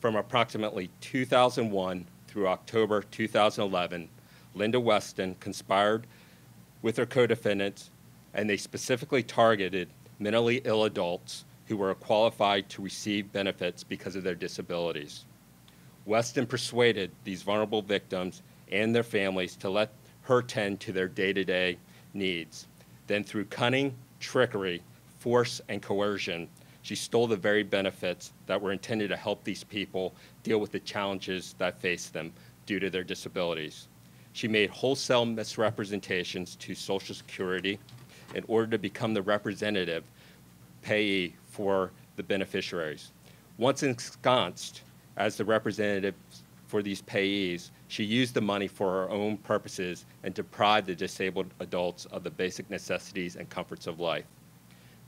From approximately 2001 through October 2011, Linda Weston conspired with her co-defendants, and they specifically targeted mentally ill adults who were qualified to receive benefits because of their disabilities. Weston persuaded these vulnerable victims and their families to let her tend to their day-to-day needs. Then through cunning, trickery, force, and coercion, she stole the very benefits that were intended to help these people deal with the challenges that faced them due to their disabilities. She made wholesale misrepresentations to Social Security in order to become the representative payee for the beneficiaries. Once ensconced as the representative for these payees, she used the money for her own purposes and deprived the disabled adults of the basic necessities and comforts of life.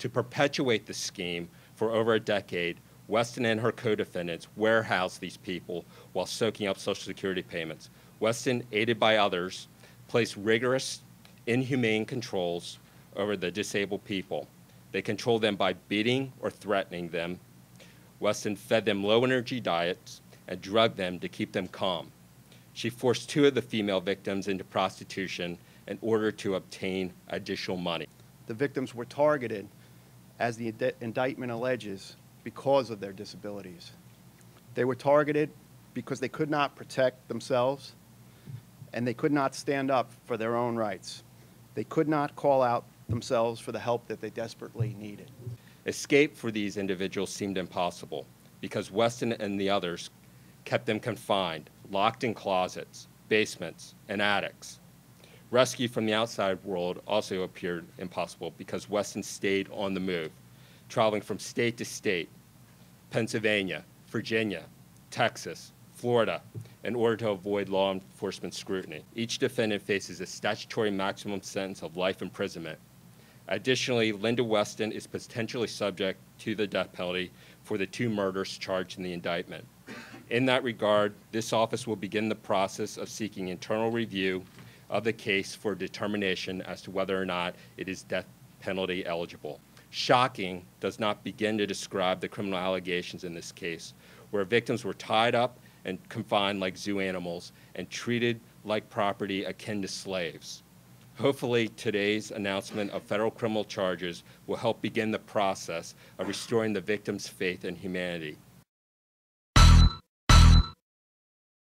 To perpetuate the scheme for over a decade, Weston and her co-defendants warehoused these people while soaking up Social Security payments. Weston, aided by others, placed rigorous, inhumane controls over the disabled people. They controlled them by beating or threatening them. Weston fed them low-energy diets and drugged them to keep them calm. She forced 2 of the female victims into prostitution in order to obtain additional money. The victims were targeted, as the indictment alleges, because of their disabilities. They were targeted because they could not protect themselves and they could not stand up for their own rights. They could not call out themselves for the help that they desperately needed. Escape for these individuals seemed impossible because Weston and the others kept them confined, locked in closets, basements, and attics. Rescue from the outside world also appeared impossible because Weston stayed on the move, traveling from state to state, Pennsylvania, Virginia, Texas, Florida, in order to avoid law enforcement scrutiny. Each defendant faces a statutory maximum sentence of life imprisonment. Additionally, Linda Weston is potentially subject to the death penalty for the 2 murders charged in the indictment. In that regard, this office will begin the process of seeking internal review of the case for determination as to whether or not it is death penalty eligible. Shocking does not begin to describe the criminal allegations in this case, where victims were tied up and confined like zoo animals and treated like property akin to slaves. Hopefully, today's announcement of federal criminal charges will help begin the process of restoring the victims' faith in humanity.